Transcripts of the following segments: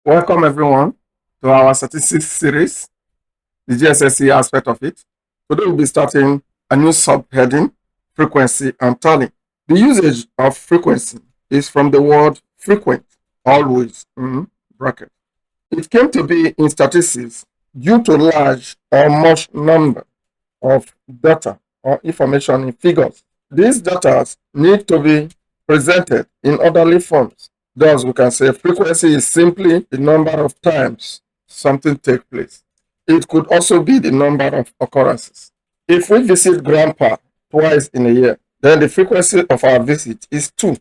Welcome everyone to our statistics series, the JSCE aspect of it. Today we'll be starting a new subheading, frequency and tally. The usage of frequency is from the word frequent, always, in bracket. It came to be in statistics due to large or much number of data or information in figures. These data need to be presented in orderly forms. Thus, we can say frequency is simply the number of times something takes place. It could also be the number of occurrences. If we visit grandpa twice in a year, then the frequency of our visit is 2.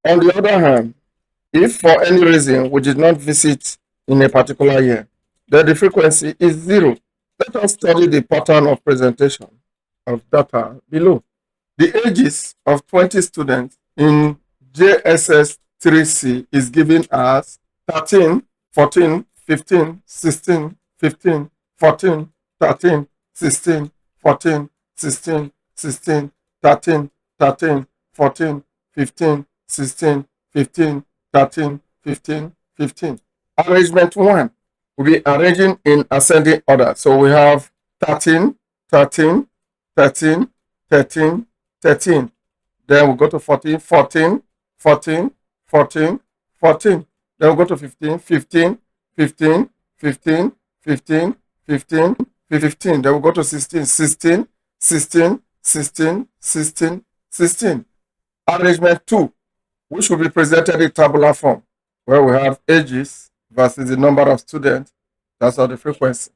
On the other hand, if for any reason we did not visit in a particular year, then the frequency is 0. Let us study the pattern of presentation of data below. The ages of 20 students in JSS 3C is given as 13, 14, 15, 16, 15, 14, 13, 16, 14, 16, 16, 13, 13, 14, 15, 16, 15, 13, 15, 15. Arrangement 1 will be arranging in ascending order. So we have 13, 13, 13, 13, 13. Then we'll go to 14, 14, 14, 14, 14. Then we'll go to 15, 15, 15, 15, 15, 15, 15. Then we'll go to 16, 16, 16, 16, 16, 16. Arrangement 2, which will be presented in tabular form, where we have ages versus the number of students. That's all the frequency,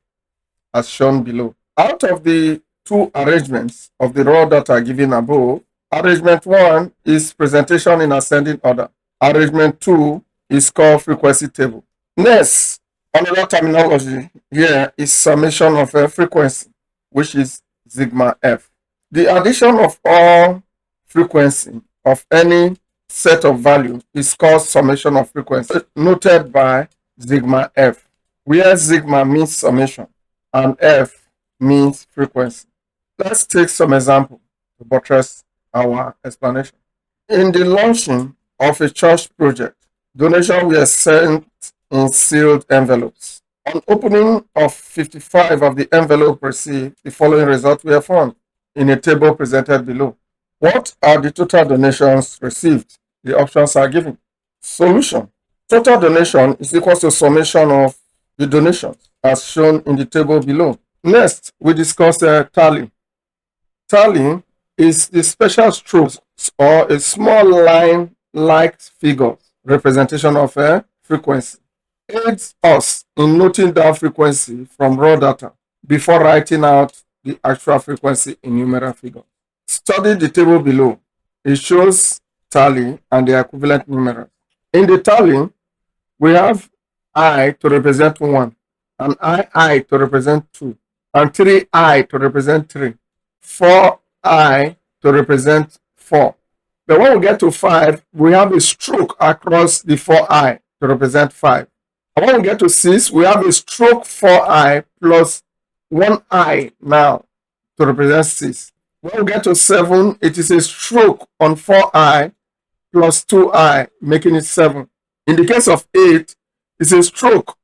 as shown below. Out of the 2 arrangements of the raw data given above, arrangement 1 is presentation in ascending order. Arrangement 2 is called frequency table. Next, another terminology here is summation of a frequency, which is sigma f. The addition of all frequency of any set of value is called summation of frequency, noted by sigma f, where sigma means summation and f means frequency. Let's take some example to buttress our explanation. In the launching of a church project, donations were sent in sealed envelopes. On opening of 55 of the envelope received, the following results were found in a table presented below. What are the total donations received? The options are given. Solution. Total donation is equal to summation of the donations as shown in the table below. Next, we discuss tally. Tally is the special strokes or a small line-like figure representation of a frequency. Aids us in noting down frequency from raw data before writing out the actual frequency in numeral figure. Study the table below. It shows tally and the equivalent numerals. In the tally, we have I to represent 1, and I to represent 2, and 3I to represent 3, 4I to represent 4. But when we get to 5, we have a stroke across the 4I to represent 5. And when we get to 6, we have a stroke 4I plus 1I now to represent 6. When we get to 7, it is a stroke on 4I plus 2I, making it 7. In the case of 8, it's a stroke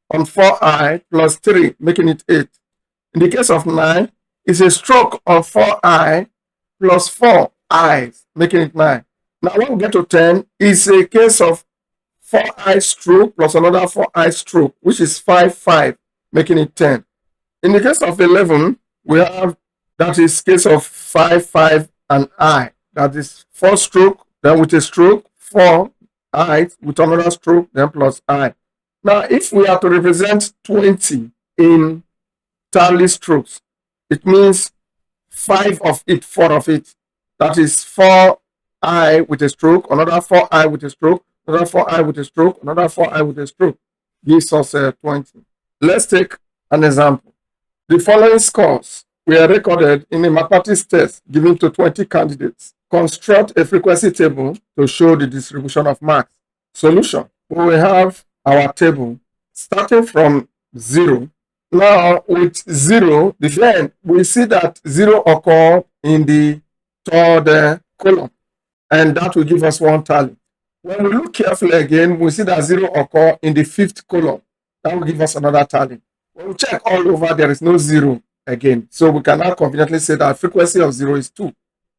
on 4I plus 3, making it 8. In the case of 9, it's a stroke on 4I plus 4I, making it 9. Now, when we get to 10, it's a case of 4I stroke plus another 4I stroke, which is 5, 5, making it 10. In the case of 11, we have that is case of 5, 5, and I. That is 4 stroke, then with a stroke, 4 I with another stroke, then plus I. Now, if we are to represent 20 in tally strokes, it means 5 of it, 4 of it. That is 4I with a stroke, another 4I with a stroke, another 4I with a stroke, another 4I with a stroke. Gives us 20. Let's take an example. The following scores were recorded in a mathematics test given to 20 candidates. Construct a frequency table to show the distribution of marks. Solution. We have our table starting from 0. Now with 0, then we see that 0 occur in the third column, and that will give us 1 tally. When we look carefully again, we see that 0 occur in the 5th column. That will give us another tally. When we check all over, there is no 0 again. So we can now confidently say that frequency of 0 is 2.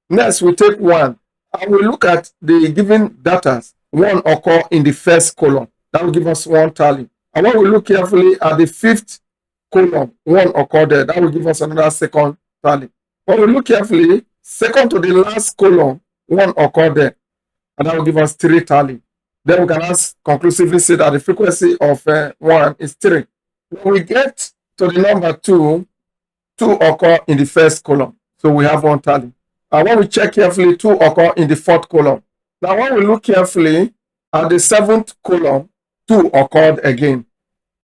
Next, we take 1 and we look at the given data. 1 occur in the 1st column. That will give us 1 tally. And when we look carefully at the 5th column, 1 occur there. That will give us another 2nd tally. When we look carefully, 2nd to the last column, 1 occur there. And that will give us 3 tally. Then we can conclusively say that the frequency of 1 is 3. When we get to the number 2, 2 occur in the 1st column. So we have 1 tally. And when we check carefully, 2 occur in the 4th column. Now when we look carefully at the 7th column, 2 occurred again.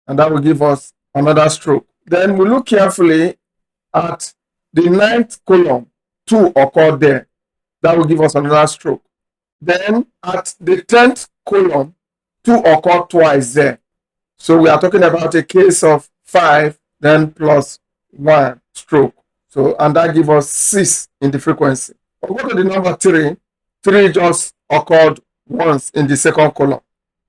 And that will give us another stroke. Then we look carefully at the 9th column, 2 occurred there. That will give us another stroke. Then at the 10th column, 2 occurred twice there. So we are talking about a case of 5, then plus 1 stroke. So, and that gives us 6 in the frequency. But go to the number 3. 3 just occurred once in the 2nd column.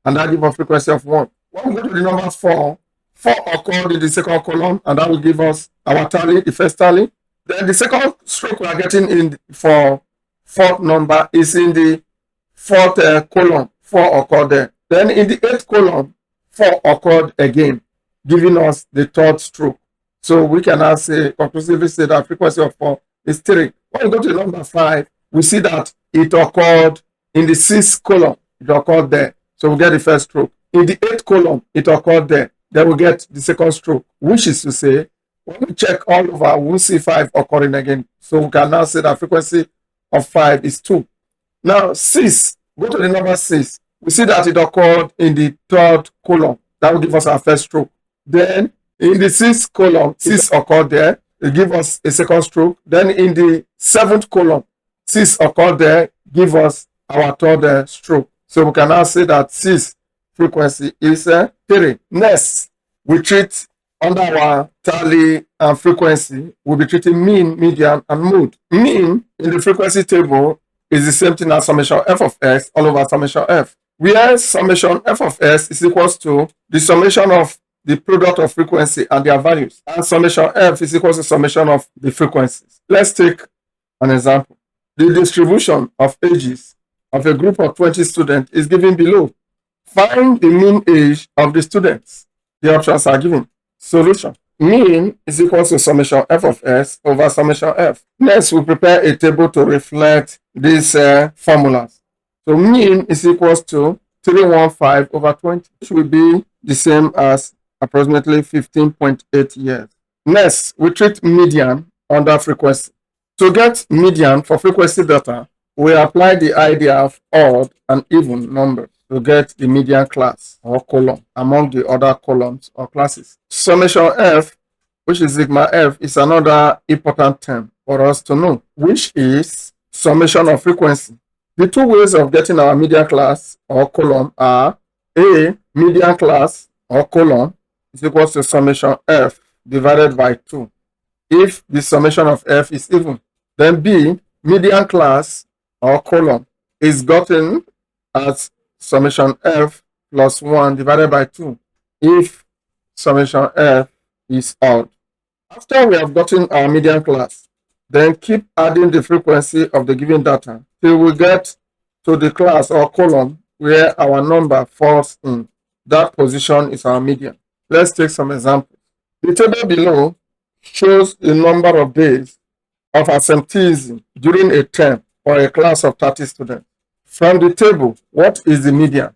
And that gives us frequency of 1. When we go to the number 4, 4 occurred in the 2nd column, and that will give us our tally, the first tally. Then the 2nd stroke we are getting in for 4th number is in the 4th column. 4 occurred there. Then in the 8th column, 4 occurred again, giving us the 3rd stroke. So we can now say, conclusively say that frequency of 4 is 3. When we go to number 5, we see that it occurred in the 6th column. It occurred there. So we get the first stroke. In the 8th column, it occurred there. Then we get the 2nd stroke, which is to say, when we check all over, we'll see 5 occurring again. So we can now say that frequency of 5 is 2. Now 6, go to the number 6. We see that it occurred in the 3rd column. That will give us our first stroke. Then in the 6th column, 6 occurred there. It gives us a 2nd stroke. Then in the 7th column, 6 occurred there, give us our 3rd stroke. So we can now say that 6 frequency is 3. Next, we treat under our tally and frequency, we'll be treating mean, median, and mode. Mean in the frequency table is the same thing as summation f of x all over summation f, where summation f of s is equals to the summation of the product of frequency and their values, and summation f is equals to summation of the frequencies. Let's take an example. The distribution of ages of a group of 20 students is given below. Find the mean age of the students. The options are given. Solution. Mean is equals to summation f of s over summation f. Next, we prepare a table to reflect these formulas. So mean is equals to 315 over 20, which will be the same as approximately 15.8 years. Next, we treat median under frequency. To get median for frequency data, we apply the idea of odd and even numbers to get the median class or column among the other columns or classes. Summation f, which is sigma f, is another important term for us to know, which is summation of frequency. The two ways of getting our median class or column are A, median class or column is equal to summation f divided by 2 if the summation of f is even. Then B, median class or column is gotten as summation f plus 1 divided by 2 if summation f is odd. After we have gotten our median class, then keep adding the frequency of the given data till we get to the class or column where our number falls in. That position is our median. Let's take some examples. The table below shows the number of days of absenteeism during a term for a class of 30 students. From the table, what is the median?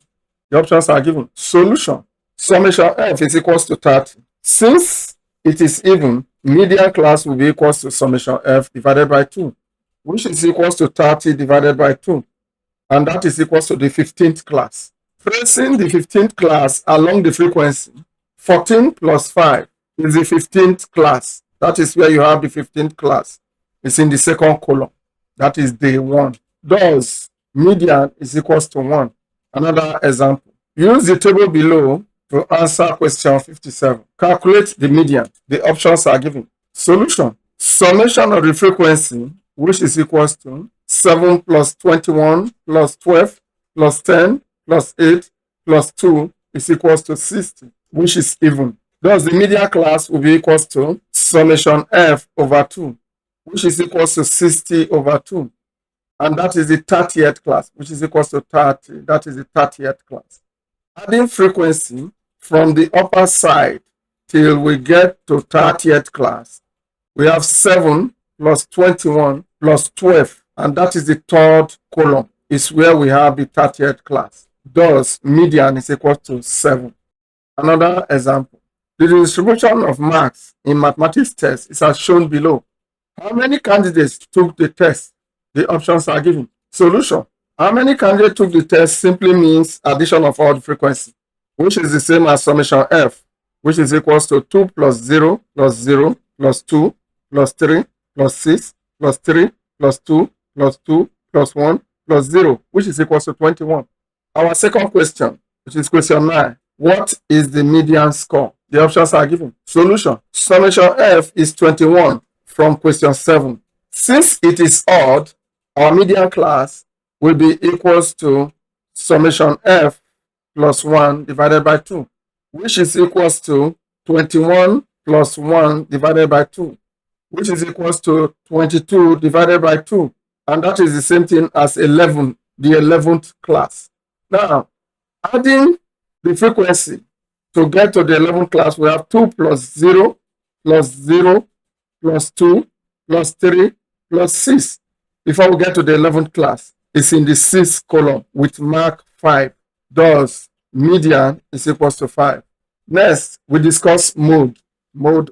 The options are given. Solution. Summation f is equals to 30. Since it is even, median class will be equals to summation f divided by 2, which is equals to 30 divided by 2. And that is equals to the 15th class. Tracing the 15th class along the frequency, 14 plus 5 is the 15th class. That is where you have the 15th class. It's in the 2nd column. That is day 1. Thus, median is equals to 1. Another example. Use the table below to answer question 57. Calculate the median. The options are given. Solution. Summation of the frequency, which is equals to 7 plus 21 plus 12 plus 10 plus 8 plus 2 is equals to 60, which is even. Thus, the median class will be equals to summation f over 2, which is equals to 60 over 2. And that is the 30th class, which is equals to 30. That is the 30th class. Adding frequency from the upper side till we get to 30th class, we have 7 plus 21 plus 12, and that is the third column, is where we have the 30th class. Thus, median is equal to 7. Another example, the distribution of marks in mathematics test is as shown below. How many candidates took the test? The options are given. Solution. How many candidates took the test simply means addition of all the frequency, which is the same as summation f, which is equals to 2 plus 0 plus 0 plus 2 plus 3 plus 6 plus 3 plus 2 plus 2 plus 1 plus 0, which is equals to 21. Our second question, which is question 9. What is the median score? The options are given. Solution. Summation f is 21 from question 7. Since it is odd, our median class will be equals to summation f plus 1 divided by 2, which is equals to 21 plus 1 divided by 2, which is equals to 22 divided by 2. And that is the same thing as 11, the 11th class. Now, adding the frequency to get to the 11th class, we have 2 plus 0 plus 0 plus 2 plus 3 plus 6. Before we get to the 11th class, it's in the 6th column with mark 5. Thus, median is equals to 5. Next, we discuss mode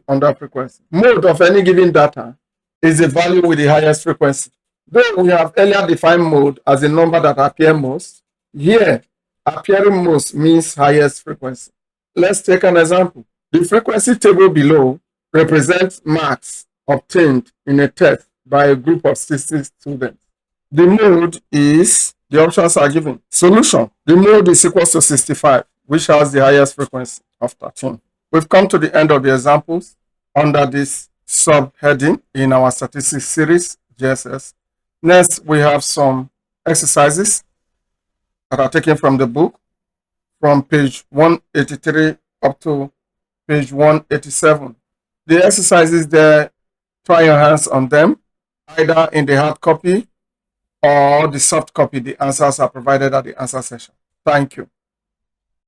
under frequency. Mode of any given data is the value with the highest frequency. Though we have earlier defined mode as the number that appear most, here, appearing most means highest frequency. Let's take an example. The frequency table below represents marks obtained in a test by a group of 60 students. The mode is, the options are given. Solution. The mode is equals to 65, which has the highest frequency of 13. We've come to the end of the examples under this subheading in our statistics series, JSS. Next, we have some exercises that are taken from the book from page 183 up to page 187. The exercises there, try your hands on them, either in the hard copy or the soft copy. The answers are provided at the answer session. Thank you.